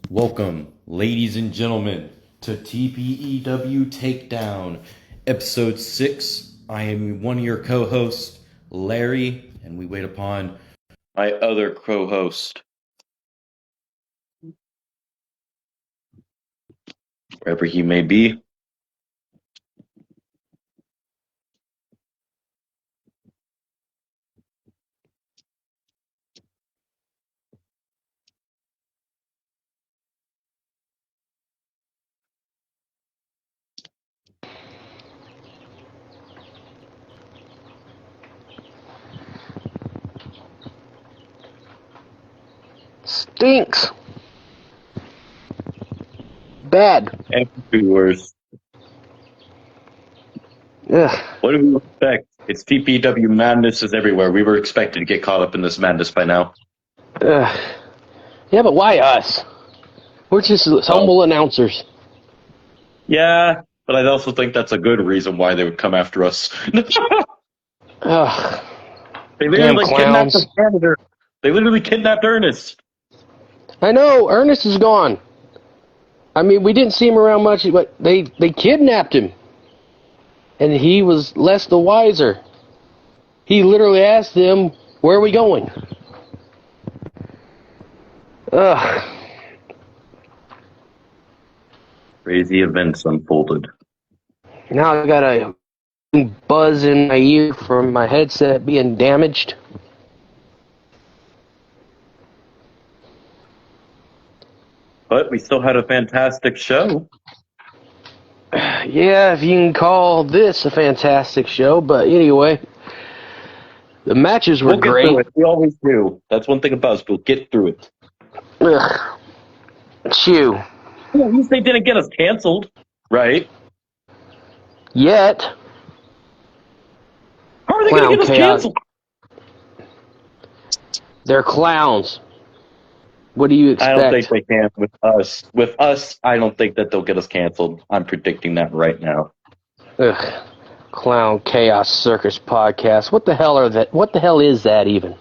Welcome, ladies and gentlemen, to TPEW Takedown, Episode 6. I am one of your co-hosts, Larry, and we wait upon my other co-host, wherever he may be. Stinks. Bad. And viewers, Ugh. what do we expect? It's TPEW madness is everywhere. We were expected to get caught up in this madness by now. Ugh. Yeah, but why us? We're just humble announcers. Yeah, but I also think that's a good reason why they would come after us. Ugh. They Damn literally kidnapped clowns. the janitor. They literally kidnapped Ernest. I know, Ernest is gone. I mean, we didn't see him around much, but they kidnapped him. And he was less the wiser. He literally asked them, where are we going? Ugh. Crazy events unfolded. Now I got a buzz in my ear from my headset being damaged. But we still had a fantastic show. Yeah, if you can call this a fantastic show, but anyway, the matches were We'll get great. through it. We always do. That's one thing about us. We'll get through it. Ugh. Chew. Well, at least they didn't get us canceled, right? Yet. How are they going to get us Chaos. canceled? They're clowns. What do you expect? I don't think they can with us. With us, I don't think that they'll get us canceled. I'm predicting that right now. Ugh. Clown Chaos Circus Podcast. What the hell are that? What the hell is that even?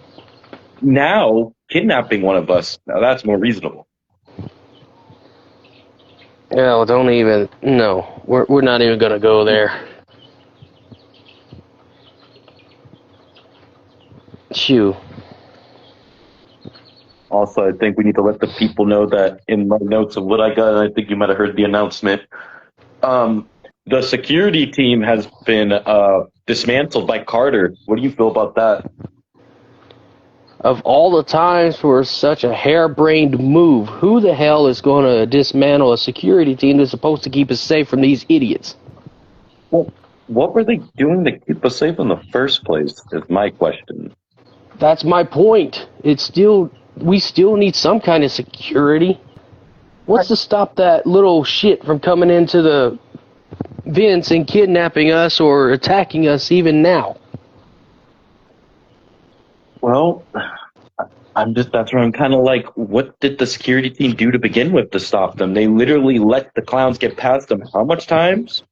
Now, kidnapping one of us, now that's more reasonable. Oh, don't even. No, we're not even gonna go there. Chew. Also, I think we need to let the people know that in my notes of what I got, and I think you might have heard the announcement, the security team has been dismantled by Carter. What do you feel about that? Of all the times for such a harebrained move, who the hell is going to dismantle a security team that's supposed to keep us safe from these idiots? Well, what were they doing to keep us safe in the first place, is my question. That's my point. We still need some kind of security. What's to stop that little shit from coming into the vents and kidnapping us or attacking us even now? Well, that's where I'm kind of like, what did the security team do to begin with to stop them? They literally let the clowns get past them how much times?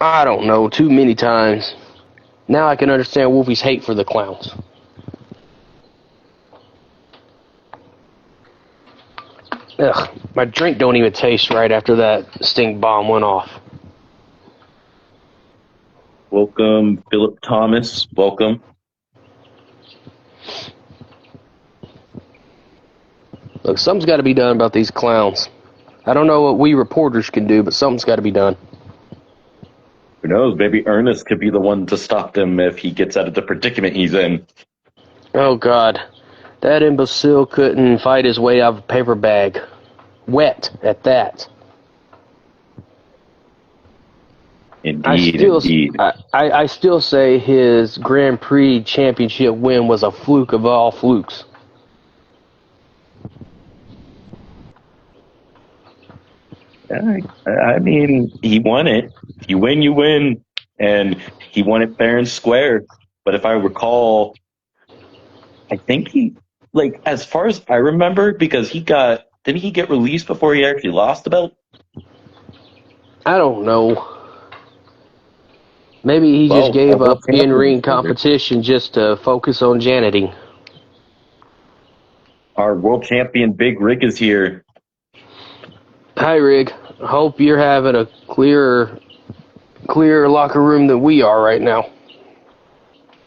I don't know, too many times. Now I can understand Wolfie's hate for the clowns. Ugh, my drink don't even taste right after that stink bomb went off. Welcome, Philip Thomas. Welcome. Look, something's got to be done about these clowns. I don't know what we reporters can do, but something's got to be done. Who knows? Maybe Ernest could be the one to stop them if he gets out of the predicament he's in. Oh, God. That imbecile couldn't fight his way out of a paper bag. Wet, at that. Indeed. I still say his Grand Prix championship win was a fluke of all flukes. I mean, he won it. You win, you win. And he won it fair and square. But if I recall, I think as far as I remember, because didn't he get released before he actually lost the belt? I don't know. Maybe he just gave up in-ring competition just to focus on janiting. Our world champion Big Rick is here. Hi, Rig. Hope you're having a clearer locker room than we are right now.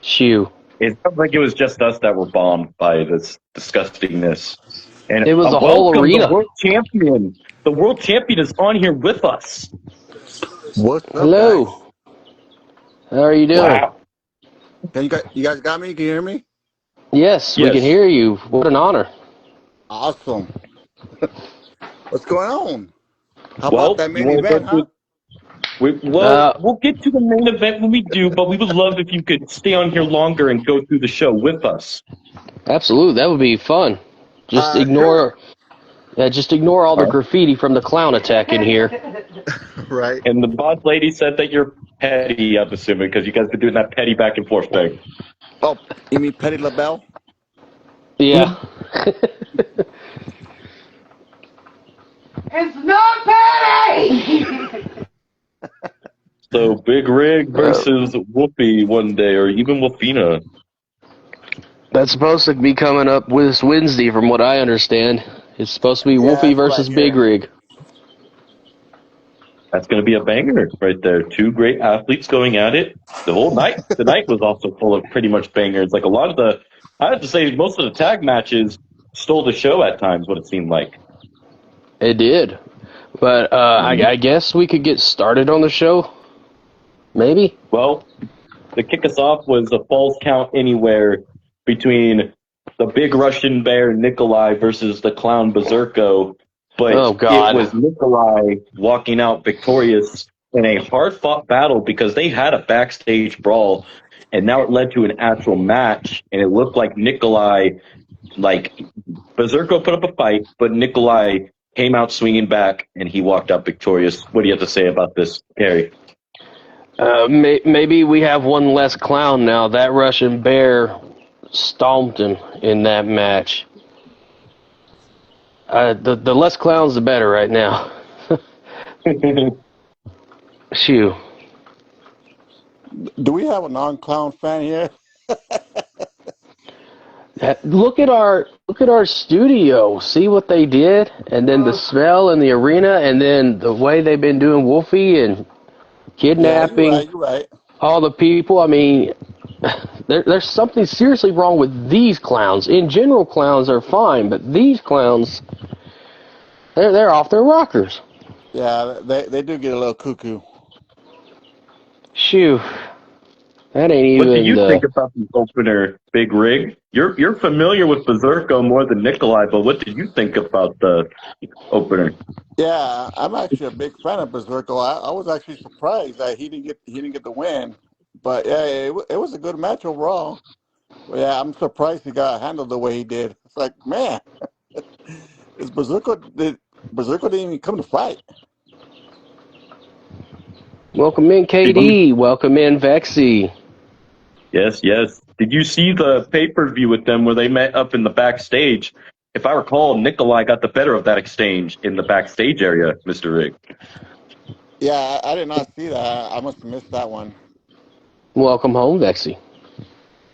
Shoo. It sounds like it was just us that were bombed by this disgustingness. And It was a whole welcome the arena. world champion. The world champion is on here with us. What's up, Hello. guys? How are you doing? Wow. You guys got me? Can you hear me? Yes, we can Yes. hear you. What an honor. Awesome. What's going on? How Well, about that you main want to go event, huh? through? We'll get to the main event when we do, but we would love if you could stay on here longer and go through the show with us. Absolutely, that would be fun. Just Sure. ignore all the All right. graffiti from the clown attack in here. Right. And the boss lady said that you're petty, I'm assuming, because you guys been doing that petty back and forth thing. Oh, you mean Petty LaBelle? Yeah. It's not petty! So Big Rig versus Whoopi one day, or even Wolfina. That's supposed to be coming up this Wednesday, from what I understand. It's supposed to be Wolfie that's what versus I Big hear. Rig. That's going to be a banger right there. Two great athletes going at it. The whole night, the night was also full of pretty much bangers. Like a lot of the, I have to say, most of the tag matches stole the show at times, what it seemed like. It did. But I guess we could get started on the show. Maybe? Well, to kick us off was a falls count anywhere between the big Russian bear Nikolai versus the clown Berserko. But Oh, God. it was Nikolai walking out victorious in a hard-fought battle because they had a backstage brawl, and now it led to an actual match, and it looked like Nikolai, like, Berserko put up a fight, but Nikolai came out swinging back, and he walked out victorious. What do you have to say about this, Gary? Maybe we have one less clown now. That Russian bear stomped him in that match. The less clowns, the better right now. Shoo. Do we have a non-clown fan here? Look at our studio. See what they did, and then the smell in the arena, and then the way they've been doing Wolfie and kidnapping Yeah, you're right. all the people. I mean, there's something seriously wrong with these clowns. In general, clowns are fine, but these clowns, they're off their rockers. Yeah, they do get a little cuckoo. Shoo. That ain't What do even you think about the opener, Big Rig? You're familiar with Berserko more than Nikolai, but what did you think about the opener? Yeah, I'm actually a big fan of Berserko. I was actually surprised that he didn't get the win. But yeah, it was a good match overall. Well, yeah, I'm surprised he got handled the way he did. It's like, man, Berserko didn't even come to fight. Welcome in, KD. Welcome in, Vexy. Yes, yes. Did you see the pay-per-view with them where they met up in the backstage? If I recall, Nikolai got the better of that exchange in the backstage area, Mr. Rig. Yeah, I did not see that. I must have missed that one. Welcome home, Vexy.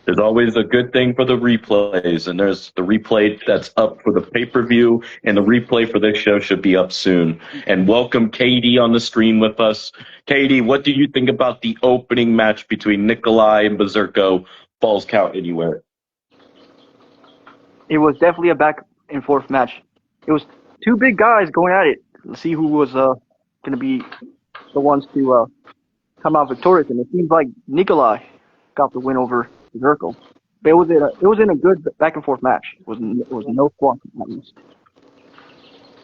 There's always a good thing for the replays, and there's the replay that's up for the pay-per-view, and the replay for this show should be up soon. And welcome Katie on the screen with us. Katie, what do you think about the opening match between Nikolai and Berserko, Falls Count Anywhere? It was definitely a back and forth match. It was two big guys going at it. Let's see who was going to be the ones to come out victorious. And it seems like Nikolai got the win over Zirkle. But it was in a good back and forth match. It was no squash.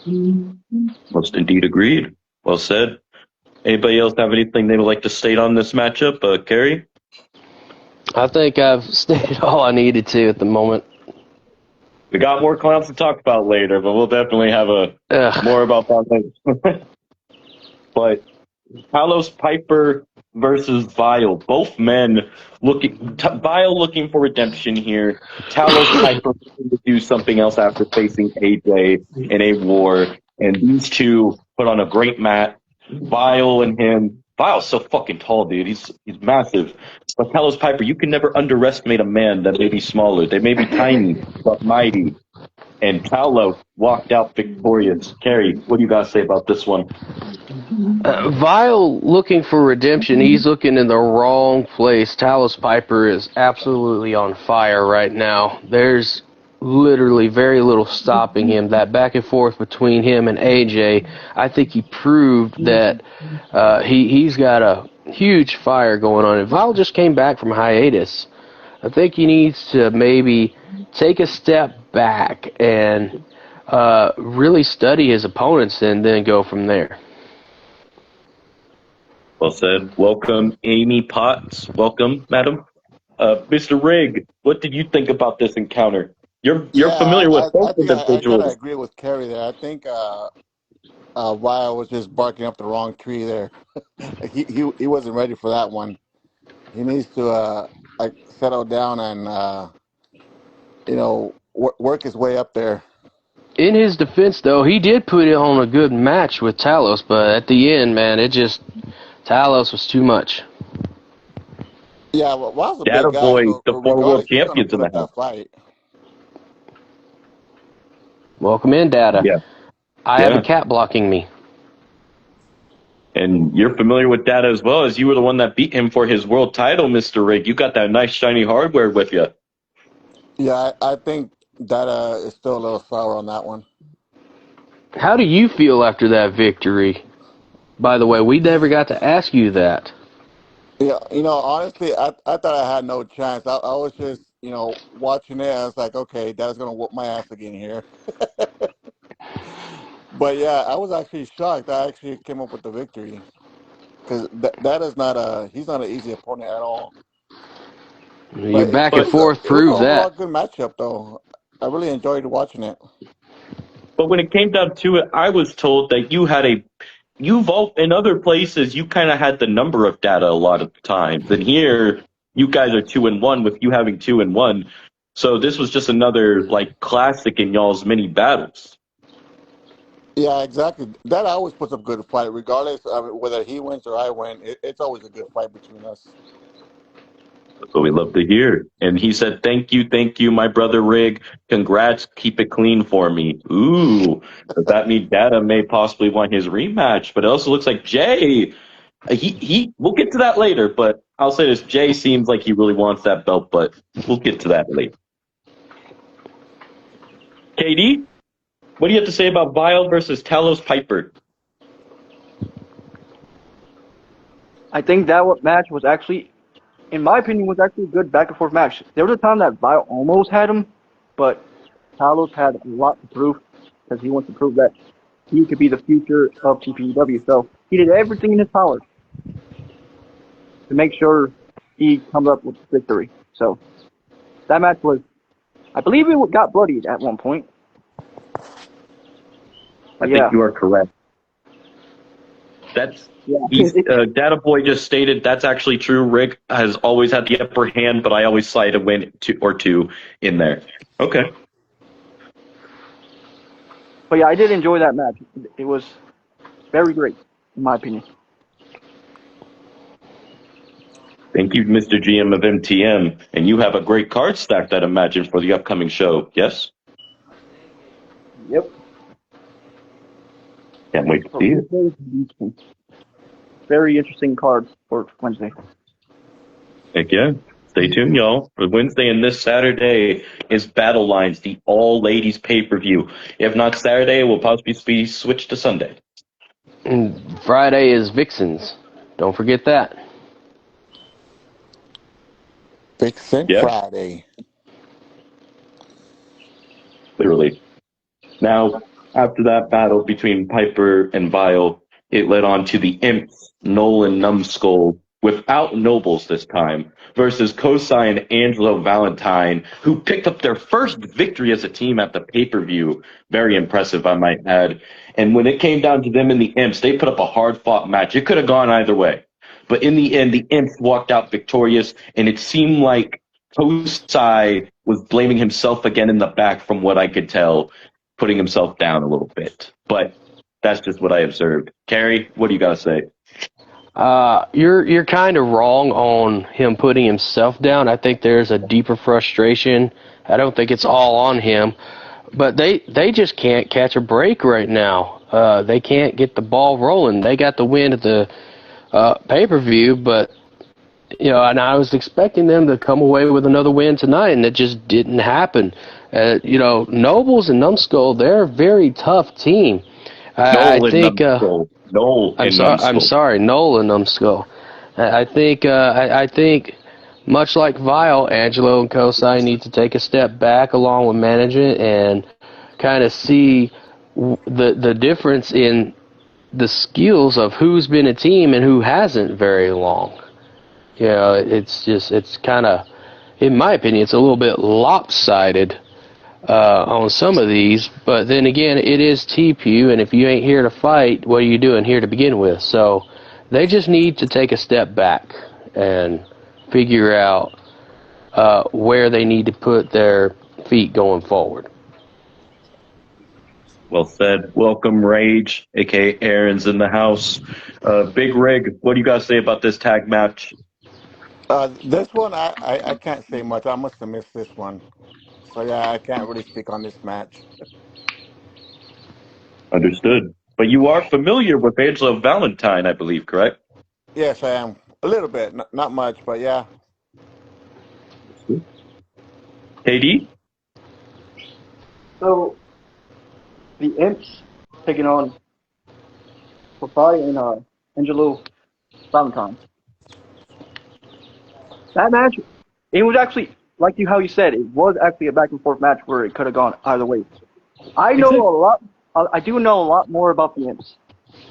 Most indeed agreed. Well said. Anybody else have anything they would like to state on this matchup? Carrie? I think I've stated all I needed to at the moment. We got more clowns to talk about later, but we'll definitely have more about that later. But Carlos Piper versus Vile, both men Vile looking for redemption here. Talos Piper looking to do something else after facing AJ in a war, and these two put on a great match. Vile and him. Vile's so fucking tall, dude. He's massive. But Talos Piper, you can never underestimate a man that may be smaller. They may be tiny, but mighty. and Paolo walked out victorious. Carrie, what do you got to say about this one? Vile looking for redemption. He's looking in the wrong place. Talos Piper is absolutely on fire right now. There's literally very little stopping him. That back and forth between him and AJ, I think he proved that he's got a huge fire going on. And Vile just came back from hiatus. I think he needs to maybe take a step back and really study his opponents and then go from there. Well said. Welcome, Amy Potts. Welcome, madam. Mr. Rigg, what did you think about this encounter? You're Yeah, familiar with I both think I kind of individuals. agree with Kerry there. I think Ryle was just barking up the wrong tree there. He wasn't ready for that one. He needs to like settle down and work his way up there. In his defense, though, he did put it on a good match with Talos, but at the end, man, Talos was too much. Yeah, well, Ryle's a Data big guy, Boy, so the four world regardless, he's gonna champions in put the up house. that fight. Welcome in, Data. Yeah. I have a cat blocking me. And you're familiar with Data as well, as you were the one that beat him for his world title, Mr. Rigg. You got that nice shiny hardware with you. Yeah, I think that is still a little sour on that one. How do you feel after that victory? By the way, we never got to ask you that. Yeah, honestly, I thought I had no chance. I was just, watching it. I was like, okay, Dad's gonna whoop my ass again here. But yeah, I was actually shocked. I actually came up with the victory because that is he's not an easy opponent at all. Your But back and forth it was an proves overall that. good matchup though. I really enjoyed watching it. But when it came down to it, I was told that you've all, in other places, you kind of had the number of Data a lot of times. And here, you guys are 2-1 with you having 2-1. So this was just another, like, classic in y'all's mini battles. Yeah, exactly. That always puts up good fight, regardless of whether he wins or I win. It's always a good fight between us. That's what we love to hear. And he said, thank you, my brother Rig. Congrats, keep it clean for me. Ooh, does that mean Data may possibly want his rematch? But it also looks like Jay, we'll get to that later, but I'll say this, Jay seems like he really wants that belt, but we'll get to that later. KD, what do you have to say about Vile versus Talos Piper? I think that match was actually, in my opinion, was actually a good back and forth match. There was a time that Vile almost had him, but Talos had a lot to prove because he wants to prove that he could be the future of TPW. So he did everything in his power to make sure he comes up with victory. So that match was, I believe it got bloodied at one point. I think you are correct. Data Boy just stated that's actually true. Rick has always had the upper hand, but I always cite a win or two in there. Okay. But yeah, I did enjoy that match. It was very great, in my opinion. Thank you, Mr. GM of MTM. And you have a great card stack, I'd imagine, for the upcoming show, yes? Yep. Can't wait to see it. Very interesting card for Wednesday. Heck yeah. Stay tuned, y'all. For Wednesday and this Saturday is Battle Lines, the all-ladies pay-per-view. If not Saturday, it will possibly be switched to Sunday. And Friday is Vixens. Don't forget that. Vixen Friday. Literally. Now, after that battle between Piper and Vile, it led on to the Imps, Nolan Numbskull, without Nobles this time, versus Kosai and Angelo Valentine, who picked up their first victory as a team at the pay-per-view. Very impressive, I might add. And when it came down to them and the Imps, they put up a hard-fought match. It could have gone either way. But in the end, the Imps walked out victorious, and it seemed like Kosai was blaming himself again in the back from what I could tell, putting himself down a little bit. But that's just what I observed. Carrie, what do you got to say? You're kind of wrong on him putting himself down. I think there's a deeper frustration. I don't think it's all on him. But they just can't catch a break right now. They can't get the ball rolling. They got the win at the pay-per-view, but and I was expecting them to come away with another win tonight, and it just didn't happen. Nobles and Numbskull, they're a very tough team. I Noel and think. Numbskull. Noel and I'm Numbskull. sorry, Nolan Numbskull. I think much like Vile, Angelo and Kosai need to take a step back along with management and kind of see the difference in the skills of who's been a team and who hasn't very long. It's kind of, in my opinion, it's a little bit lopsided on some of these. But then again, it is Tpew, and if you ain't here to fight, what are you doing here to begin with? So they just need to take a step back and figure out where they need to put their feet going forward. Well said. Welcome, Rage, a.k.a. Aaron's in the house. Big Rig, what do you guys say about this tag match? This one, I can't say much. I must have missed this one. So, yeah, I can't really speak on this match. Understood. But you are familiar with Angelo Valentine, I believe, correct? Yes, I am. A little bit. Not much, but yeah. KD? So the Imps taking on Popeye and Angelo Valentine. That match, it was actually like how you said, it was actually a back and forth match where it could have gone either way. I know a lot. I do know a lot more about the Imps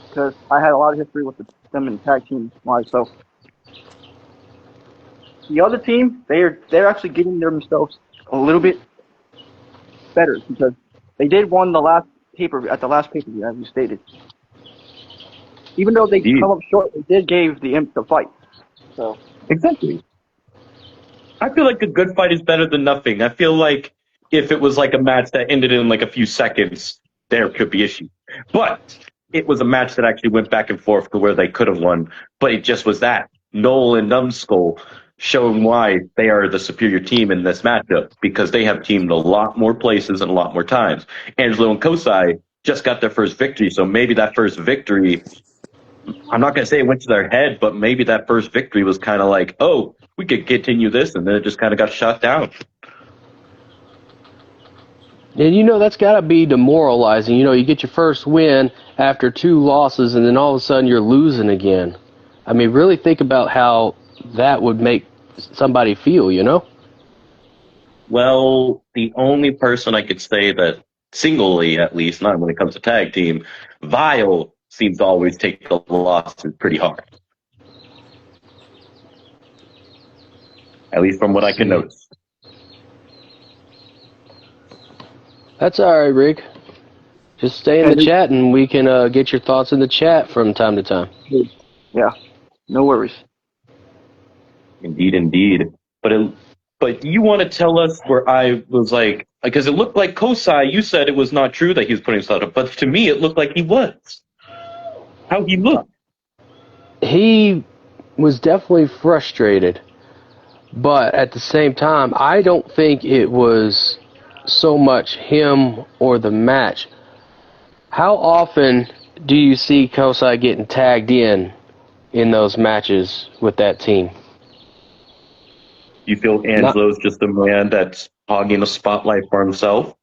because I had a lot of history with them in tag team wise. So the other team, they're actually getting themselves a little bit better because they did won the last at the last pay-per-view, as you stated. Even though they Indeed. come up short, they did give the Imps the fight. So Exactly. I feel like a good fight is better than nothing. I feel like if it was like a match that ended in like a few seconds, there could be issues. But it was a match that actually went back and forth to where they could have won. But it just was that. Noel and Numbskull showing why they are the superior team in this matchup because they have teamed a lot more places and a lot more times. Angelo and Kosai just got their first victory, so maybe that first victory, I'm not going to say it went to their head, but maybe that first victory was kind of like, oh, we could continue this, and then it just kind of got shut down. And that's got to be demoralizing. You get your first win after 2 losses, and then all of a sudden you're losing again. I mean, really think about how that would make somebody feel, Well, the only person I could say that singly, at least, not when it comes to tag team, Vile seems to always take the losses pretty hard. At least from what I can notice. That's all right, Rick. Just stay in the chat, and we can get your thoughts in the chat from time to time. yeah, no worries. Indeed, indeed. But you want to tell us where I was like, because it looked like Kosai, you said it was not true that he was putting stuff up, but to me it looked like he was. How he looked. He was definitely frustrated, but at the same time, I don't think it was so much him or the match. How often do you see Kosai getting tagged in those matches with that team? You feel Angelo's just a man that's hogging the spotlight for himself?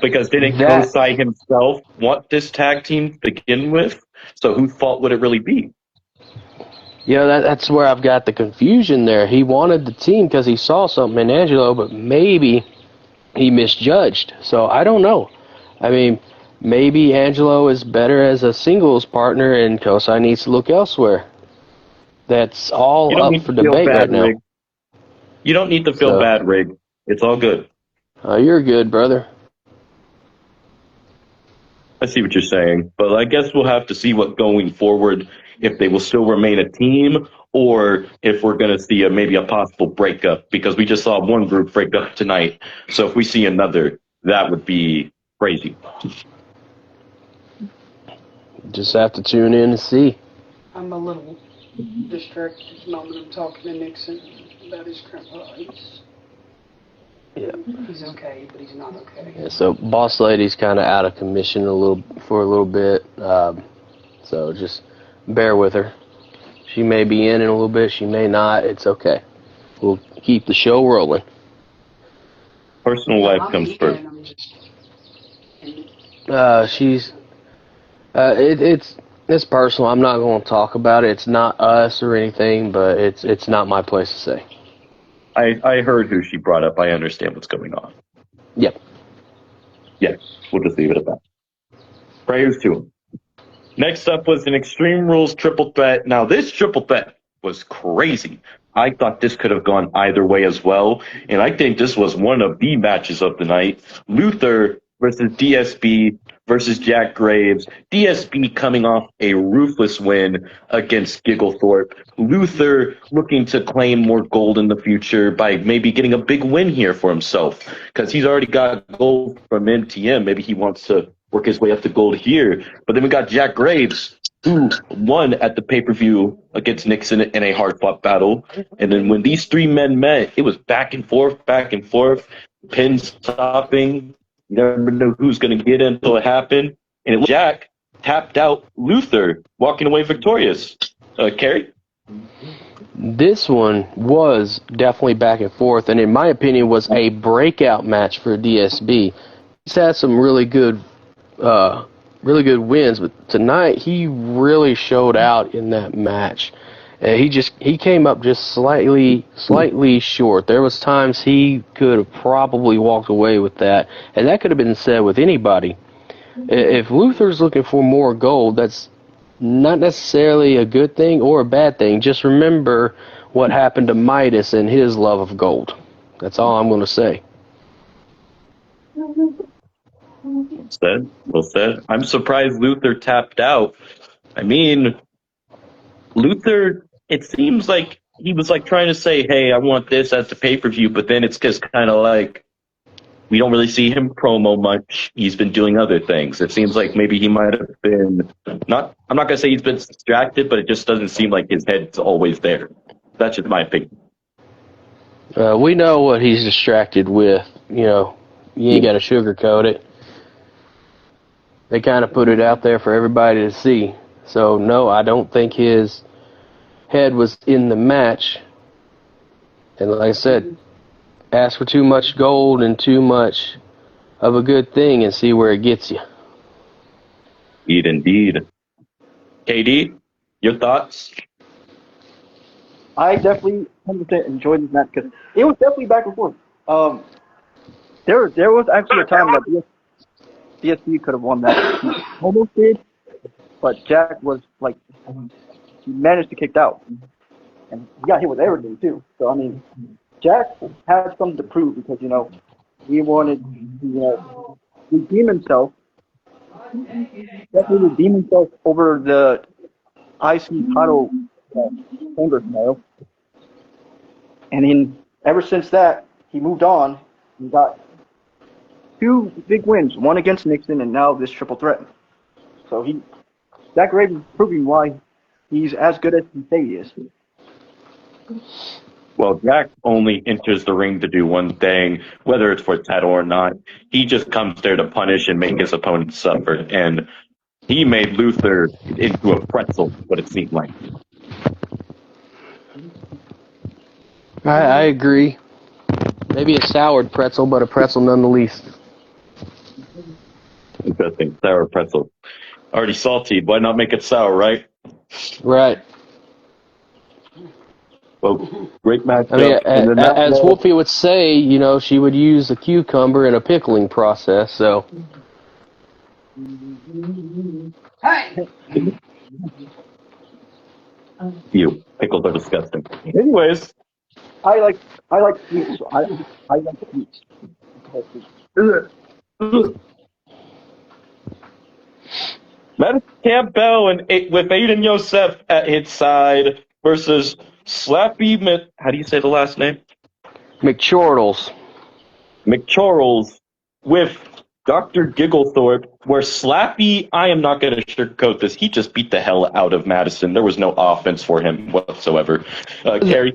Because didn't Kosai himself want this tag team to begin with? So whose fault would it really be? Yeah, that's where I've got the confusion there. He wanted the team because he saw something in Angelo, but maybe he misjudged. So I don't know. I mean, maybe Angelo is better as a singles partner and Kosai needs to look elsewhere. That's all up for debate right now. Rig. You don't need to feel bad, Rig. It's all good. You're good, brother. I see what you're saying, but I guess we'll have to see what going forward, if they will still remain a team or if we're going to see maybe a possible breakup, because we just saw one group break up tonight. So if we see another, that would be crazy. Just have to tune in and see. I'm a little distracted at the moment. I'm talking to Nixon about his grandpa. Yeah. He's okay, but he's not okay. Yeah, so Boss Lady's kind of out of commission for a little bit. So just bear with her. She may be in a little bit. She may not. It's okay. We'll keep the show rolling. Personal Yeah, life I'm comes here, first. and I'm just. She's. It's personal. I'm not going to talk about it. It's not us or anything, but it's not my place to say. I heard who she brought up. I understand what's going on. Yep. Yeah, we'll just leave it at that. Prayers to him. Next up was an Extreme Rules triple threat. Now, this triple threat was crazy. I thought this could have gone either way as well, and I think this was one of the matches of the night. Luther versus DSB versus Jack Graves. DSB coming off a ruthless win against Gigglethorpe. Luther looking to claim more gold in the future by maybe getting a big win here for himself, because he's already got gold from NTM. Maybe he wants to work his way up to gold here. But then we got Jack Graves, who won at the pay-per-view against Nixon in a hard-fought battle. And then when these three men met, it was back and forth, pin stopping. You never know who's going to get in until it happened. And Jack tapped out Luther, walking away victorious. Kerry? This one was definitely back and forth, and in my opinion was a breakout match for DSB. He's had some really good wins, but tonight he really showed out in that match. He came up just slightly short. There was times he could have probably walked away with that, and that could have been said with anybody. If Luther's looking for more gold, that's not necessarily a good thing or a bad thing. Just remember what happened to Midas and his love of gold. That's all I'm going to say. Well said. I'm surprised Luther tapped out. I mean, Luther, it seems like he was like trying to say, hey, I want this at the pay-per-view, but then it's just kind of like we don't really see him promo much. He's been doing other things. It seems like maybe he might have been I'm not going to say he's been distracted, but it just doesn't seem like his head's always there. That's just my opinion. We know what he's distracted with. You ain't got to sugarcoat it. They kind of put it out there for everybody to see. So, no, I don't think his head was in the match. And like I said, ask for too much gold and too much of a good thing and see where it gets you. Indeed. KD, your thoughts? I definitely 100% enjoyed this match because it was definitely back and forth. There was actually a time that DSP could have won that. He almost did, but Jack was like, he managed to kick out. And he got hit with everything too. So, I mean, Jack had something to prove because, he wanted to redeem himself. Definitely redeem himself over the IC title chamber scenario. And then ever since that, he moved on and got 2 big wins, one against Nixon and now this triple threat. So Jack Graves is proving why he's as good as he say he is. Well, Jack only enters the ring to do one thing, whether it's for title or not. He just comes there to punish and make his opponent suffer. And he made Luther into a pretzel, what it seemed like. I agree. Maybe a soured pretzel, but a pretzel nonetheless. Interesting. Sour pretzel. Already salty. Why not make it sour, right? Right. Well, great matchup. I mean, as Wolfie would say, she would use a cucumber in a pickling process, so. Hey! You. Pickles are disgusting. Anyways. I like sweets. So I like sweets. Madison Campbell with Aiden Yosef at his side versus Slappy, how do you say the last name? McChortles with Dr. Gigglethorpe, where Slappy, I am not going to sugarcoat this, he just beat the hell out of Madison. There was no offense for him whatsoever. Carrie?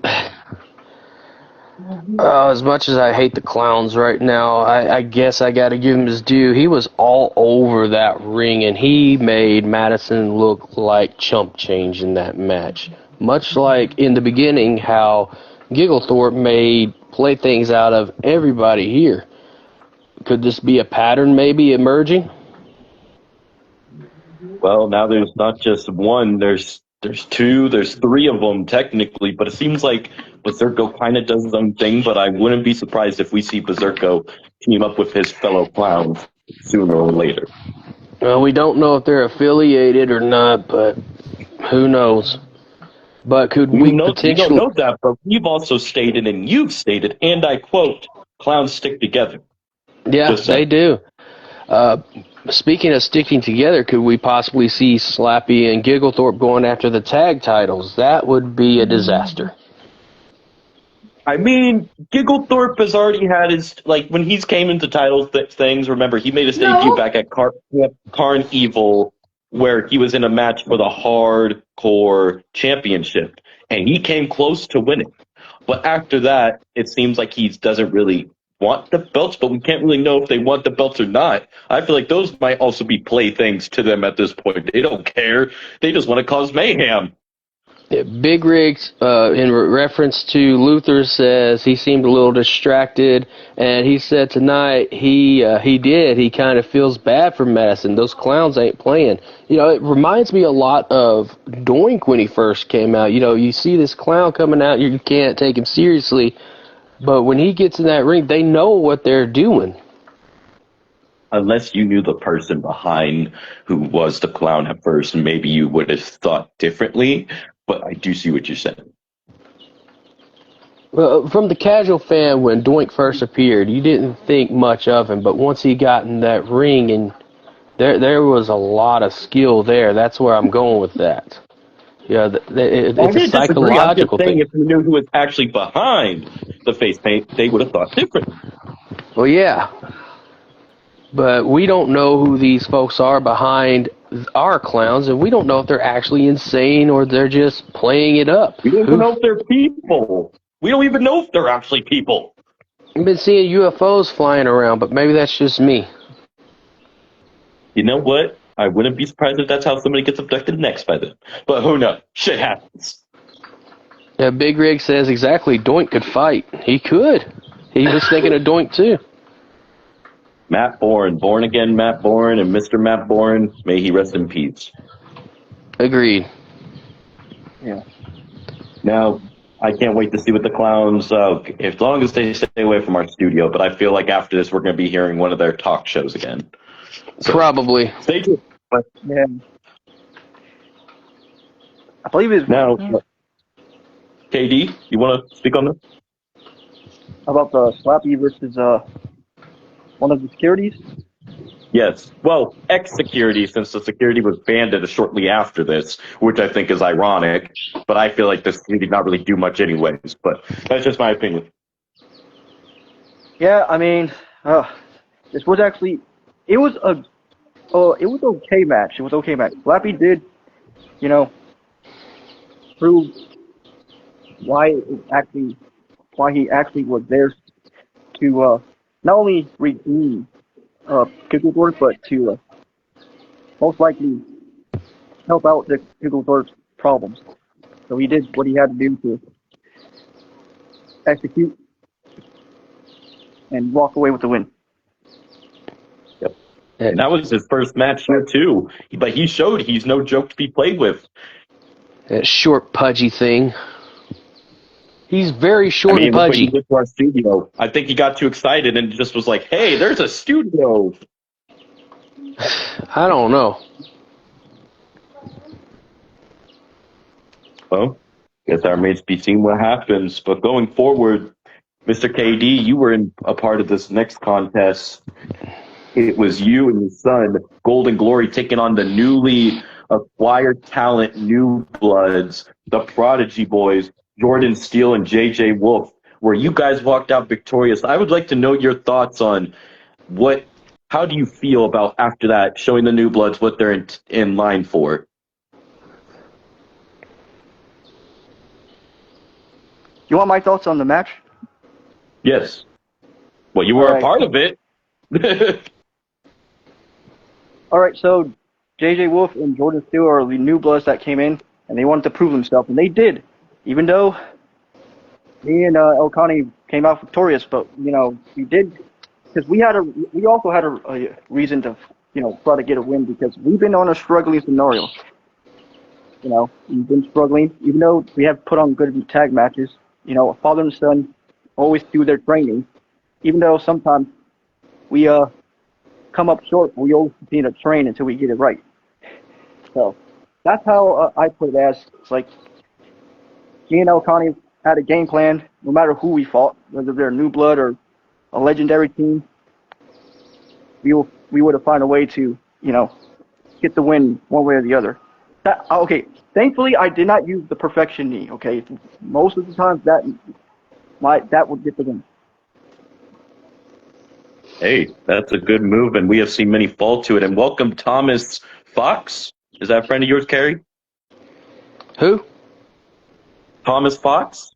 As much as I hate the clowns right now, I guess I got to give him his due. He was all over that ring, and he made Madison look like chump change in that match. Much like in the beginning, how Gigglethorpe made playthings out of everybody here. Could this be a pattern maybe emerging? Well, now there's not just one. There's two. There's three of them technically, but it seems like Berserko kind of does his own thing. But I wouldn't be surprised if we see Berserko team up with his fellow clowns sooner or later. Well, we don't know if they're affiliated or not, but who knows? But could we We don't potentially... know that, but we've also stated, and you've stated, and I quote, "Clowns stick together." Yeah, Just they saying. do. Speaking of sticking together, could we possibly see Slappy and Gigglethorpe going after the tag titles? That would be a disaster. I mean, Gigglethorpe has already had his, like, when he's came into things, remember, he made his debut back at Carnival, where he was in a match for the Hardcore Championship, and he came close to winning. But after that, it seems like he doesn't really want the belts, but we can't really know if they want the belts or not. I feel like those might also be playthings to them at this point. They don't care. They just want to cause mayhem. Yeah, Big Rigs, in reference to Luther, says he seemed a little distracted, and he said tonight he kind of feels bad for Madison. Those clowns ain't playing. You know, it reminds me a lot of Doink when he first came out. You know, you see this clown coming out, you can't take him seriously, but when he gets in that ring, they know what they're doing. Unless you knew the person behind who was the clown at first, maybe you would have thought differently. But I do see what you're saying. Well, from the casual fan, when Doink first appeared, you didn't think much of him, but once he got in that ring, and there was a lot of skill there. That's where I'm going with that. Yeah, I it's a didn't disagree. I'm just psychological saying thing. if you knew who was actually behind the face paint, they would have thought differently. Well, yeah, but we don't know who these folks are behind our clowns, and we don't know if they're actually insane or they're just playing it up. We don't even know if they're people. We don't even know if they're actually people. I've been seeing UFOs flying around, but maybe that's just me. You know what? I wouldn't be surprised if that's how somebody gets abducted next by them. But who knows? Shit happens. Yeah, Big Rig says exactly. Doink could fight. He could. He was thinking of Doink too. Matt Bourne, born again Matt Bourne, and Mr. Matt Bourne, may he rest in peace. Agreed. Yeah. Now, I can't wait to see what the clowns, as long as they stay away from our studio, but I feel like after this we're going to be hearing one of their talk shows again. So, Probably. stay tuned. Yeah. I believe it's Now, KD, you want to speak on this? about the Slappy versus one of the securities. Yes. Well, ex-security, since the security was banded shortly after this, which I think is ironic, but I feel like the security did not really do much anyways, but that's just my opinion. Yeah, I mean, this was actually, it was okay match. It was okay match. Slappy did, you know, prove why he actually was there to not only redeem Gigglethorpe, but to most likely help out the Gigglethorpe's problems. So he did what he had to do to execute and walk away with the win. Yep. And that was his first match here, too. But he showed he's no joke to be played with. That short, pudgy thing. He's very short and When he pudgy. went to our studio, I think he got too excited and just was like, hey, there's a studio. I don't know. Well, guess that remains to be seen what happens. But going forward, Mr. KD, you were in a part of this next contest. It was you and your son, Golden Glory, taking on the newly acquired talent, New Bloods, the Prodigy Boys, Jordan Steele and JJ Wolf, where you guys walked out victorious. I would like to know your thoughts on how do you feel about after that, showing the New Bloods what they're in line for? You want my thoughts on the match? Yes. Well, you All were a right. part of it. All right. So J.J. Wolf and Jordan Stewart are the new bloods that came in, and they wanted to prove themselves, and they did. Even though me and Elkani came out victorious, but we did because we also had a reason to try to get a win because we've been on a struggling scenario. We've been struggling, even though we have put on good tag matches. A father and son always do their training, even though sometimes we come up short. We always continue to train until we get it right. So that's how I put it as it's like me and Elkani had a game plan. No matter who we fought, whether they're new blood or a legendary team, we would have found a way to get the win one way or the other. Okay, thankfully I did not use the perfection knee. Okay, most of the times that would get the win. Hey, that's a good move, and we have seen many fall to it. And welcome, Thomas Fox. Is that a friend of yours, Carrie? Who? Thomas Fox?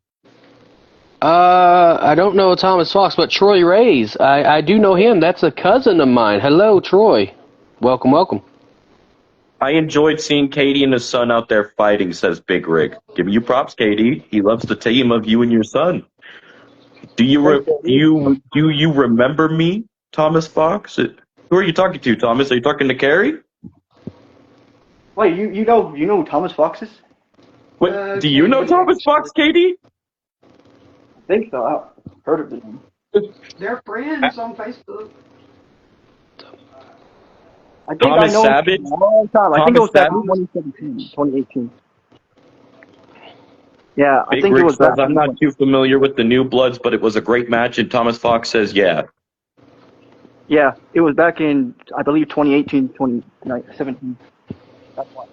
I don't know Thomas Fox, but Troy Reyes. I do know him. That's a cousin of mine. Hello, Troy. Welcome, welcome. I enjoyed seeing Katie and his son out there fighting, says Big Rig. Giving you props, Katie. He loves the team of you and your son. Do you remember me, Thomas Fox? Who are you talking to, Thomas? Are you talking to Carrie? Wait, you know who Thomas Fox is? What, do you know Thomas Fox, Katie? I think so. I've heard of him. They're friends on Facebook. I think Thomas I know Savage? him for a long time. I think it was back in Savage? 2017, 2018. Yeah, I Big think it Rig was says, back. I'm not too familiar with the New Bloods, but it was a great match, and Thomas Fox says, yeah. Yeah, it was back in, I believe, 2018, 2017. That's why.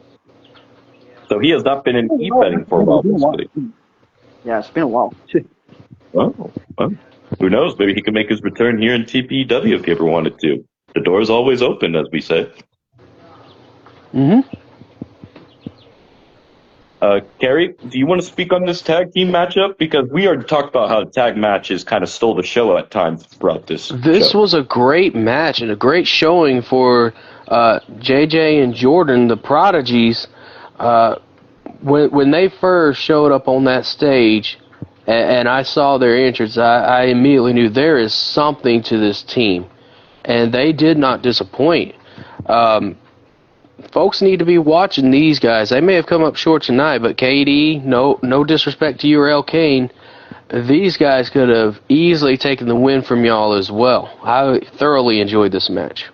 So he has not been in e-betting for a while, basically. Yeah, it's been a while. Oh, well, who knows? Maybe he could make his return here in TPW if he ever wanted to. The door is always open, as we say. Mm-hmm. Carrie, do you want to speak on this tag team matchup? Because we already talked about how tag matches kind of stole the show at times throughout this This show. was a great match and a great showing for JJ and Jordan, the prodigies. When they first showed up on that stage, and I saw their entrance, I immediately knew there is something to this team, and they did not disappoint. Folks need to be watching these guys. They may have come up short tonight, but KD, no disrespect to you or L. Kane, these guys could have easily taken the win from y'all as well. I thoroughly enjoyed this match.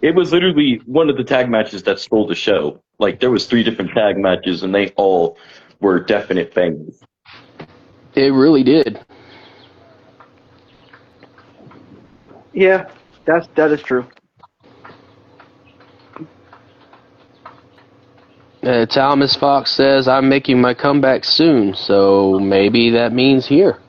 It was literally one of the tag matches that stole the show. Like, there was 3 different tag matches, and they all were definite bangers. It really did. Yeah, that is true. Thomas Fox says, I'm making my comeback soon, so maybe that means here.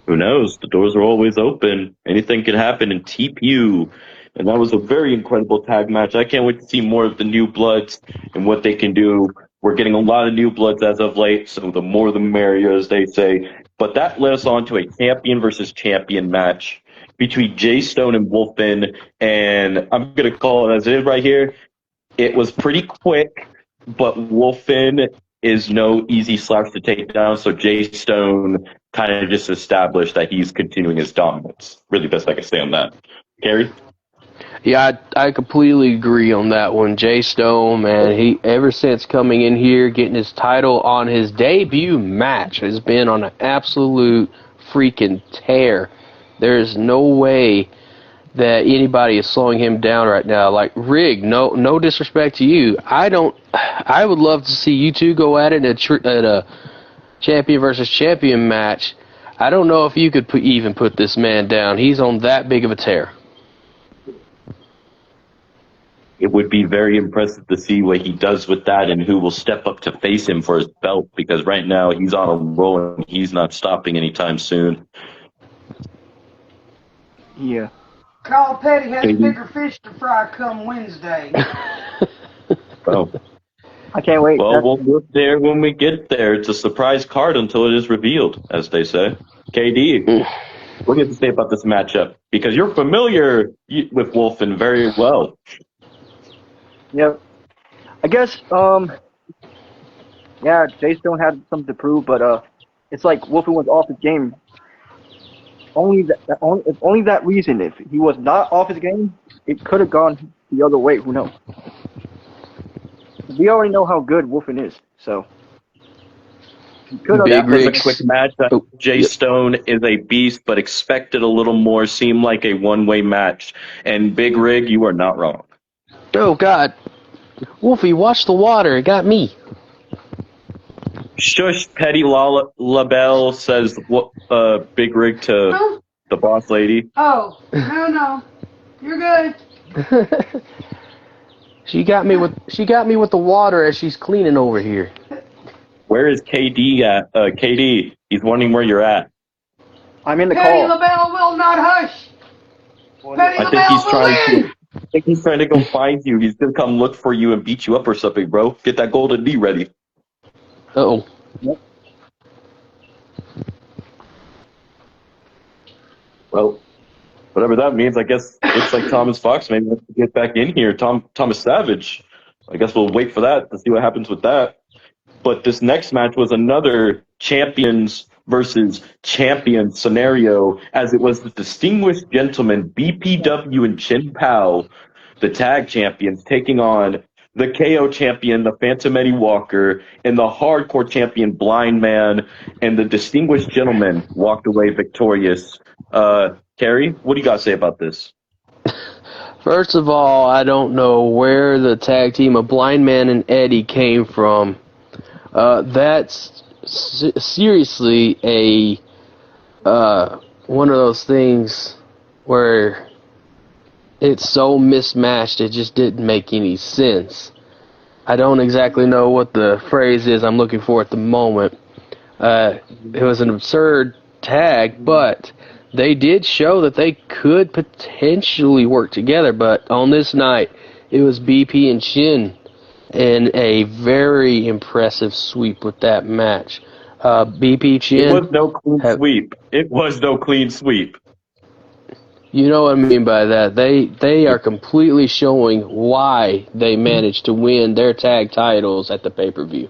Who knows? The doors are always open. Anything could happen in Tpew. And that was a very incredible tag match. I can't wait to see more of the New Bloods and what they can do. We're getting a lot of New Bloods as of late, so the more the merrier, as they say. But that led us on to a champion versus champion match between Jay Stone and Wolfen. And I'm going to call it as it is right here. It was pretty quick, but Wolfen is no easy slouch to take down, so Jay Stone kind of just established that he's continuing his dominance. Really best I can say on that. Gary? Yeah, I completely agree on that one. Jay Stone, man, he ever since coming in here, getting his title on his debut match, has been on an absolute freaking tear. There is no way that anybody is slowing him down right now. Like, Rig, no disrespect to you. I would love to see you two go at it at a champion versus champion match. I don't know if you could even put this man down. He's on that big of a tear. It would be very impressive to see what he does with that and who will step up to face him for his belt, because right now he's on a roll and he's not stopping anytime soon. Yeah. Carl Petty has bigger fish to fry come Wednesday. Oh. I can't wait. Well, we'll get there when we get there. It's a surprise card until it is revealed, as they say. KD, what do you have to say about this matchup? Because you're familiar with Wolfen very well. Yep. I guess, yeah, Jay Stone had something to prove, but it's like Wolfen was off his game. If only that reason. If he was not off his game, it could have gone the other way. Who knows? We already know how good Wolfen is, so he could have. Big That was a rigs. quick match. Jay Stone is a beast, but expected a little more. Seemed like a one-way match. And Big Rig, you are not wrong. Oh, God. Wolfie, watch the water. It got me. Shush, Petty LaBelle says Big Rig to Huh? the boss lady. Oh, no. You're good. She got me with the water as she's cleaning over here. Where is KD at? KD, he's wondering where you're at. I'm in the Petty call. LaBelle will not hush. Petty I think LaBelle he's will trying win. to. I think he's trying to go find you. He's gonna come look for you and beat you up or something, bro. Get that golden knee ready. Uh-oh. Well, whatever that means, I guess looks like Thomas Fox maybe wants to get back in here. Thomas Savage. I guess we'll wait for that to see what happens with that. But this next match was another champions versus champion scenario, as it was the distinguished gentlemen BPW and Chin Pao, the tag champions, taking on the KO champion, the Phantom Eddie Walker, and the hardcore champion Blind Man, and the distinguished gentleman walked away victorious. Carrie, what do you got to say about this? First of all, I don't know where the tag team of Blind Man and Eddie came from. That's seriously a one of those things where it's so mismatched it just didn't make any sense. I don't exactly know what the phrase is I'm looking for at the moment. It was an absurd tag, but they did show that they could potentially work together. But on this night, it was BP and Shin in a very impressive sweep with that match. BP Chin. It was no clean sweep. It was no clean sweep. You know what I mean by that. They are completely showing why they managed to win their tag titles at the pay-per-view.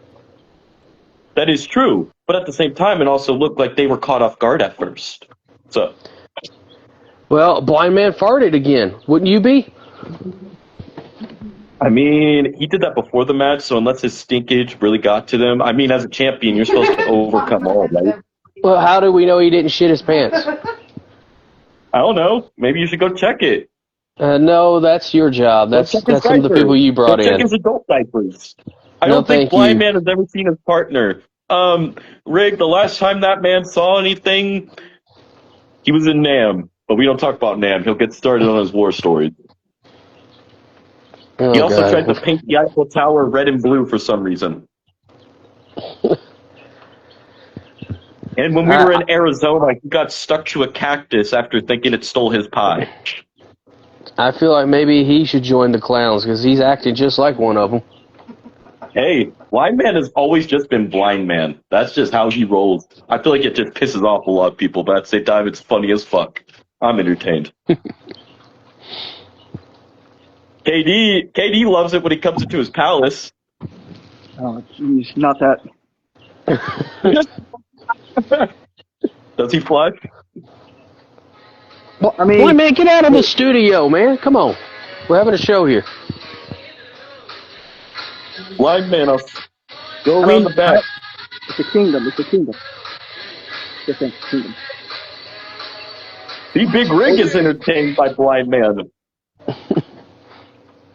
That is true, but at the same time, it also looked like they were caught off guard at first. So, well, Blind Man farted again. Wouldn't you be? I mean, he did that before the match, so unless his stinkage really got to them, I mean, as a champion, you're supposed to overcome all, right? Well, how do we know he didn't shit his pants? I don't know. Maybe you should go check it. No, that's your job. That's some of the people you brought go check in. his adult diapers. I No, don't think thank Blind you. Man has ever seen his partner. Rig, the last time that man saw anything, he was in Nam. But we don't talk about Nam. He'll get started on his war stories. Oh, He also God. tried to paint the Eiffel Tower red and blue for some reason. And when we were in Arizona, he got stuck to a cactus after thinking it stole his pie. I feel like maybe he should join the clowns because he's acting just like one of them. Hey, Blind Man has always just been Blind Man. That's just how he rolls. I feel like it just pisses off a lot of people, but at the same time, it's funny as fuck. I'm entertained. KD loves it when he comes into his palace. Oh, jeez, not that. Does he flush? Well, I mean, Boy, man, get out of the studio, man. Come on. We're having a show here. Blind Man, I'll go around the back. It's a kingdom. It's a kingdom. It's a kingdom. The Big Rig is entertained by Blind Man.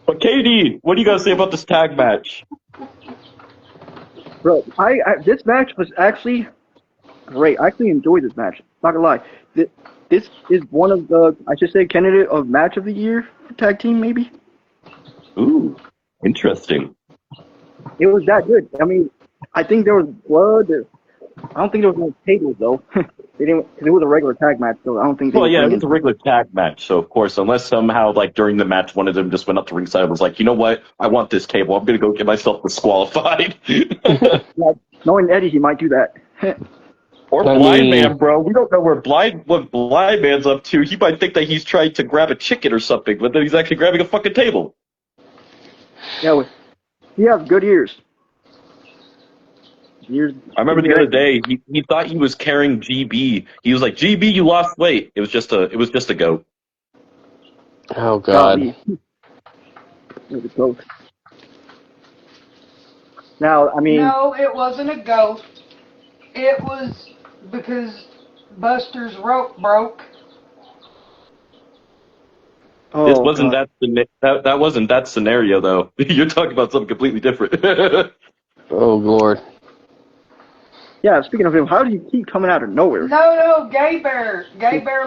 But KD, what do you got to say about this tag match? Bro, this match was actually great. I actually enjoyed this match. Not gonna lie. This is one of the, I should say, candidate of match of the year for tag team, maybe. Ooh, interesting. It was that good. I mean, I think there was blood. I don't think there was no tables though. They didn't, because it was a regular tag match, so I don't think they Well, would yeah, it bring was a in. regular tag match, so of course, unless somehow, like, during the match, one of them just went up to ringside and was like, you know what, I want this table, I'm gonna go get myself disqualified. Like, knowing Eddie, he might do that. Or I Blind mean- Man, bro. We don't know what Blind Man's up to. He might think that he's trying to grab a chicken or something, but then he's actually grabbing a fucking table. Yeah, he has good ears. Ears. I remember the other day, he thought he was carrying GB. He was like, GB, you lost weight. It was just a goat. Oh God. It was a goat. Now, I mean, No, it wasn't a goat. It was because Buster's rope broke. oh, This wasn't God. that wasn't that scenario though. You're talking about something completely different. Oh Lord. Yeah, speaking of him, how do you keep coming out of nowhere? No, Gay Bear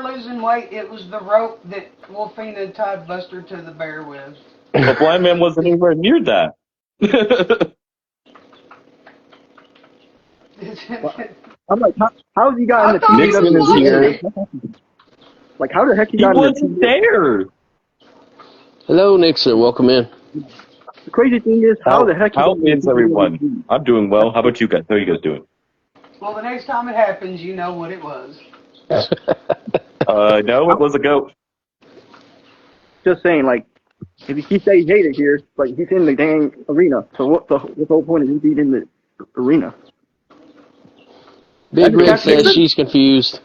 losing weight. It was the rope that Wolfina tied Buster to the bear with. But Blind Man wasn't anywhere near that. I'm like, how has he got in the I thought he Nixon was is here. Like, how the heck he He got in the wasn't there. Hello, Nixon. Welcome in. The crazy thing is, how the heck he How got in the is everyone? I'm doing well. How about you guys? How are you guys doing? Well, the next time it happens, you know what it was. No, it was a goat. Just saying, like, if he stays hated here, like, he's in the dang arena. So what's the whole point of him being in the arena? Big Rig That's says Nixon? she's confused.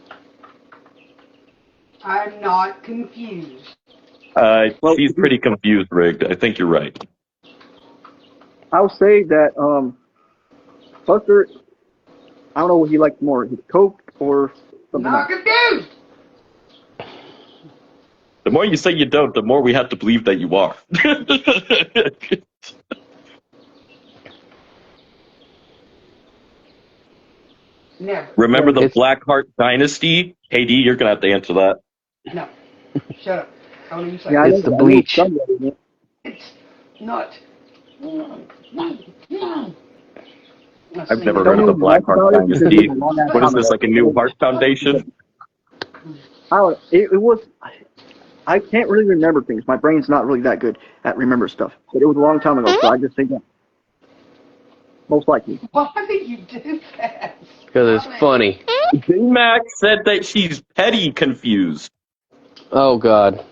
I'm not confused. Well, She's pretty confused, Rigged. I think you're right. I'll say that Buster, I don't know what he likes more, his Coke or something Not else. confused. The more you say you don't, the more we have to believe that you are. Never. Remember the It's- Blackheart Dynasty? KD, you're gonna have to answer that. No. Shut up. Don't even say Yeah, I it. It's know the that. I know bleach. somewhere, isn't it? It's not. I've never heard of the Blackheart Dynasty. What is this, like a new Heart Foundation? It was. I can't really remember things. My brain's not really that good at remember stuff. But it was a long time ago, so I just think that most likely. Why did you do that? Because it's funny. J-Mac said that she's petty confused. Oh God.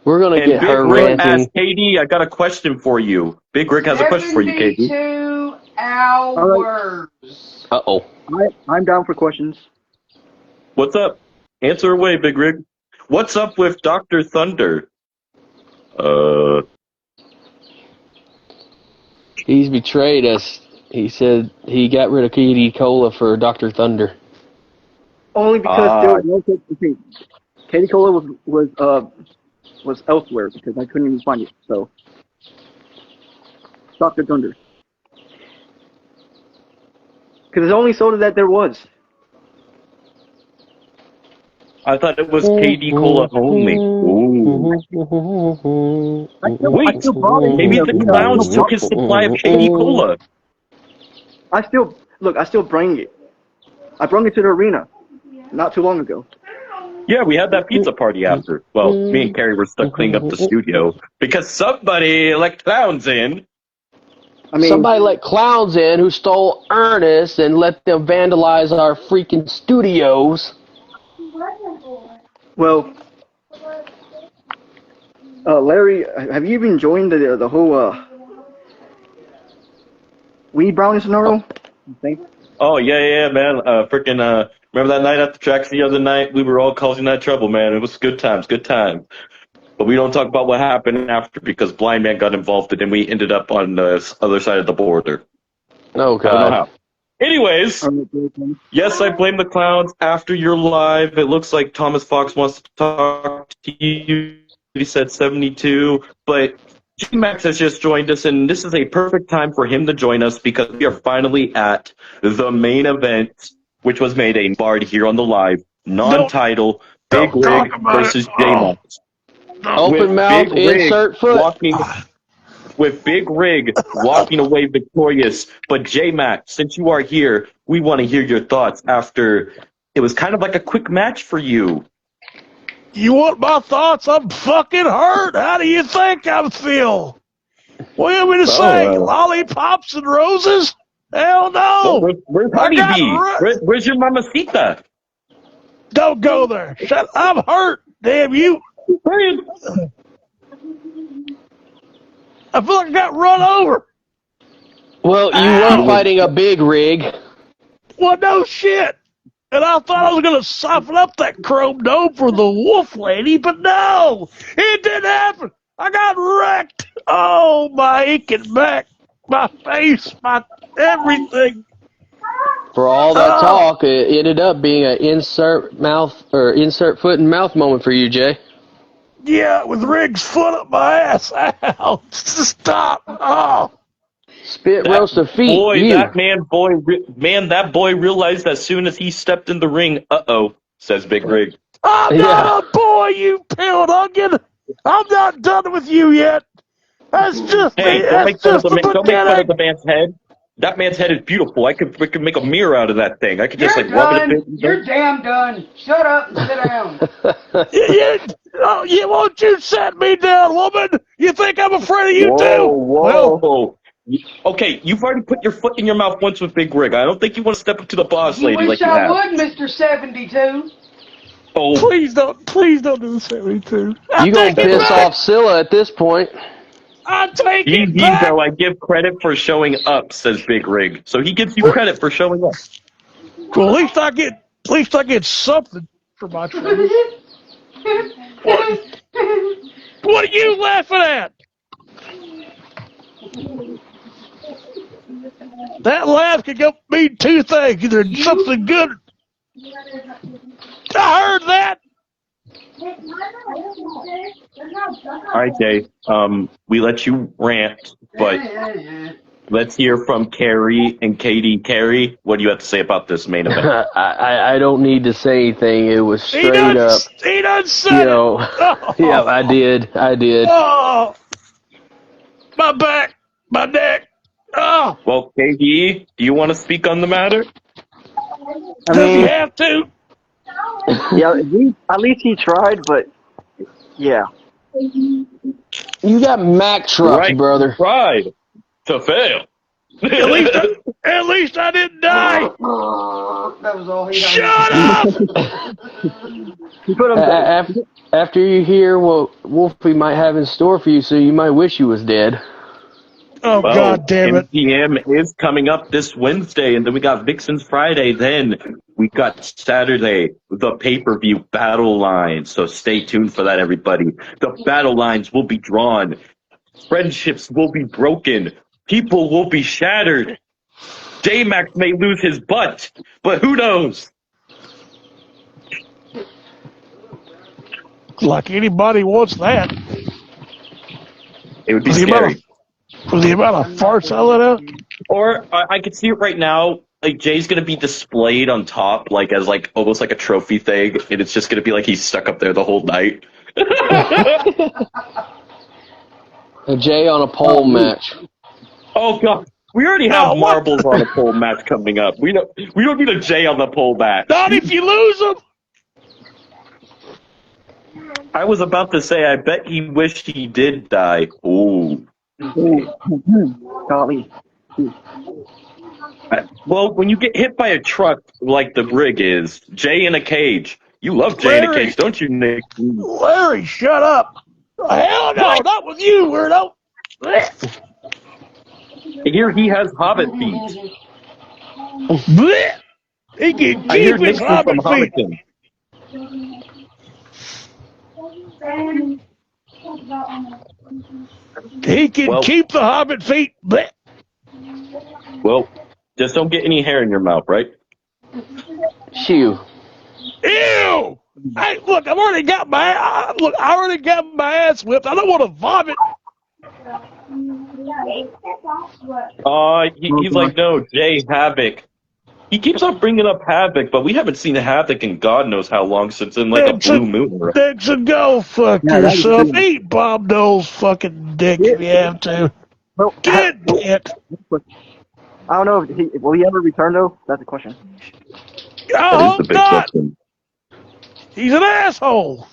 We're gonna And get Big her Rick asked ranting. KD, I got a question for you. Big Rick has a question for you, KD. 72 hours. Uh-oh. I'm down for questions. What's up? Answer away, Big Rick. What's up with Dr. Thunder? He's betrayed us. He said he got rid of Katie Cola for Dr. Thunder. Only because there was no such thing. Katie Cola was elsewhere because I couldn't even find it. So, Dr. Thunder. Because it's the only soda that there was. I thought it was KD Cola only. Ooh. Wait, maybe the clowns took his supply of KD Cola. I still bring it. I brought it to the arena not too long ago. Yeah, we had that pizza party after. Well, me and Carrie were stuck cleaning up the studio because somebody let clowns in. I mean, Somebody let clowns in who stole Ernest and let them vandalize our freaking studios. well, Larry, have you even joined the whole weed brownie scenario? Oh, yeah, man. Remember that night at the tracks the other night? We were all causing that trouble, man. It was good times. But we don't talk about what happened after because Blind Man got involved and then we ended up on the other side of the border. Oh I don't know God. how. Anyways, yes, I blame the clowns. After your live, it looks like Thomas Fox wants to talk to you. He said 72, but G-Max has just joined us, and this is a perfect time for him to join us because we are finally at the main event, which was made a card here on the live, non-title, Big Rig versus J-Max. Open mouth, insert foot. With Big Rig walking away victorious. But J-Mac, since you are here, We want to hear your thoughts after it was kind of like a quick match for you. You want my thoughts? I'm fucking hurt. How do you think I feel? What do you want me to say? Lollipops and roses? Hell no! Well, where's Honeybee? Where's your mamacita? Don't go there. Shut. I'm hurt. Damn you. I feel like I got run over. Well, you were fighting a big rig. Well, no shit. And I thought I was going to soften up that chrome dome for the wolf lady, but no. It didn't happen. I got wrecked. Oh, my aching back, my face, my everything. For all that talk, it ended up being an insert foot in mouth moment for you, Jay. Yeah, with Rig's foot up my ass. Ow. Stop. Oh. Spit roast of feet. Boy, that boy realized as soon as he stepped in the ring, says Big Rig. I'm not a boy, you peeled onion. I'm not done with you yet. That's just don't make fun of the man's head. That man's head is beautiful. We could make a mirror out of that thing. I could just rub it a bit. You're damn done. Shut up and sit down. Won't you set me down, woman? You think I'm afraid of you too? Whoa. Okay, you've already put your foot in your mouth once with Big Rig. I don't think you want to step up to the boss lady like you have. I would, Mr. 72. Oh, please don't do the 72. You gonna piss off Scylla at this point? I take it back. Though I give credit for showing up, says Big Rig. So he gives you credit for showing up. Well, at least I get something for my trouble. What are you laughing at? That laugh could mean two things. Either something good. I heard that. All right, Jay. We let you rant, but let's hear from Carrie and Katie. Carrie, what do you have to say about this main event? I don't need to say anything. It was straight up. He done said Yeah, I did. Oh, my back, my neck. Oh. Well, Katie, do you want to speak on the matter? Does he have to? Yeah, at least he tried, but yeah. You got Mack trucks, brother. Tried to fail. At least I didn't die. That was all he Shut up! After you hear what Wolfie might have in store for you, so you might wish you was dead. Oh, well, God damn it. MPM is coming up this Wednesday, and then we got Vixen's Friday. Then we got Saturday, the pay-per-view battle line. So stay tuned for that, everybody. The battle lines will be drawn. Friendships will be broken. People will be shattered. J-Max may lose his butt, but who knows? Like anybody wants that. It would be scary. For the amount of farts I let out? Or I could see it right now. Like Jay's gonna be displayed on top, like as like almost like a trophy thing, and it's just gonna be like he's stuck up there the whole night. A Jay on a pole match. Oh God, we already have marbles on a pole match coming up. We don't need a Jay on the pole match. Not if you lose them. I was about to say, I bet he wished he did die. Ooh. Golly. Well, when you get hit by a truck like the Brig is, Jay in a cage. You love Jay in a cage, don't you, Nick? Larry, shut up. Hell no, not with you, weirdo. Here he has hobbit feet. He can keep his hobbit feet. He can keep the hobbit feet. Well, just don't get any hair in your mouth, right? Shoo. Ew! Hey, look, I already got my ass whipped. I don't want to vomit. He's like, no, Jay Havoc. He keeps on bringing up Havoc, but we haven't seen Havoc in God knows how long since in like a blue moon. Right? Dixon, go fuck yourself. Eat Bob Dole's fucking dick if you have to. Well, Get it. I don't know if will he ever return though. That's the question. That I is the hope big not. question. He's an asshole.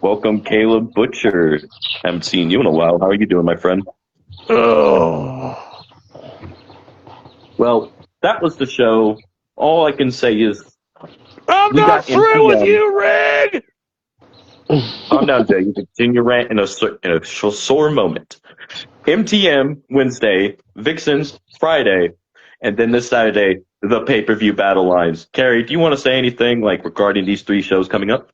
Welcome, Caleb Butcher. Haven't seen you in a while. How are you doing, my friend? Oh. Well, that was the show. All I can say is I'm we not got through with MTM. you, Rig. Calm down, Jay. You continue rant in a sore moment. MTM Wednesday, Vixens Friday, and then this Saturday, the pay-per-view battle lines. Carrie, do you want to say anything like regarding these 3 shows coming up?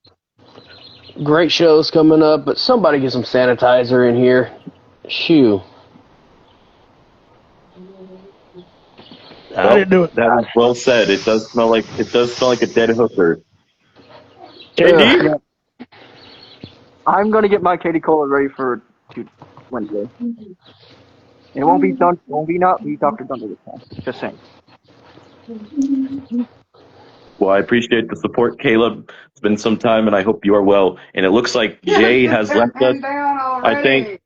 Great shows coming up, but somebody get some sanitizer in here. Shoo. I didn't do it. That is well said. It does smell like a dead hooker. Ugh. KD? I'm gonna get my Katie Cola ready for Wednesday. It won't be done. Won't be not be Dr. Thunder this time. Just saying. Well, I appreciate the support, Caleb. It's been some time, and I hope you are well. And it looks like Jay has left us. Man down I think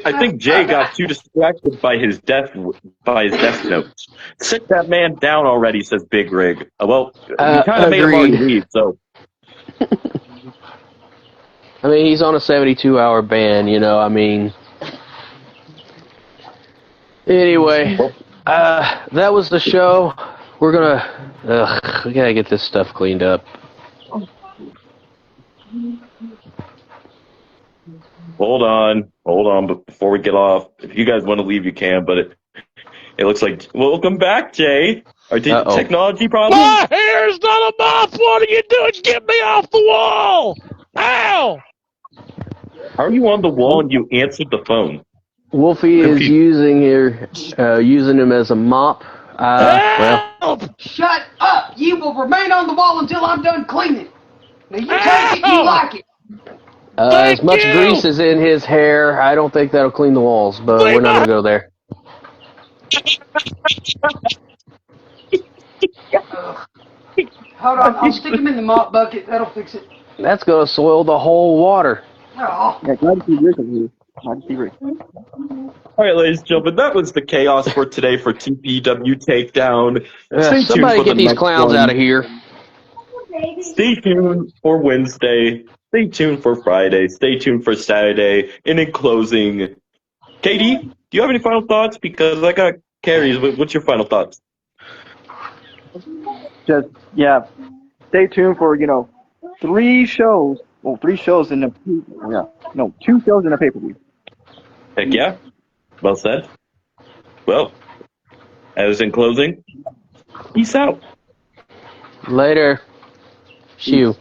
already. Jay got too distracted by his death notes. Sit that man down already, says Big Rig. Well, you kind of made him already Agreed. leave, so I mean, he's on a 72-hour ban, you know, I mean. Anyway, that was the show. We gotta get this stuff cleaned up. hold on. But before we get off, if you guys want to leave, you can. But it looks like welcome back, Jay. Are technology problems? My hair's not enough. What are you doing? Get me off the wall. Ow. How are you on the wall and you answered the phone? Wolfie is using him as a mop. Well, Help. Shut up! You will remain on the wall until I'm done cleaning. Now you take it, you like it. as Thank much you. grease is in his hair, I don't think that'll clean the walls, but we're not gonna go there. Hold on, I'll stick him in the mop bucket. That'll fix it. That's gonna soil the whole water. Oh. Yeah, glad to see Rick over here. Glad to see Rick. All right, ladies and gentlemen, that was the chaos for today for TPW Takedown. Stay tuned Somebody for get the these next clowns one. out of here. Stay tuned for Wednesday. Stay tuned for Friday. Stay tuned for Saturday. And in closing, Katie, do you have any final thoughts? Because I got Carrie's. What's your final thoughts? Just stay tuned for 3 shows. Well, 3 shows in the 2 shows in the pay-per-view. Heck yeah. Well said. Well, as in closing, peace out. Later. Shoo.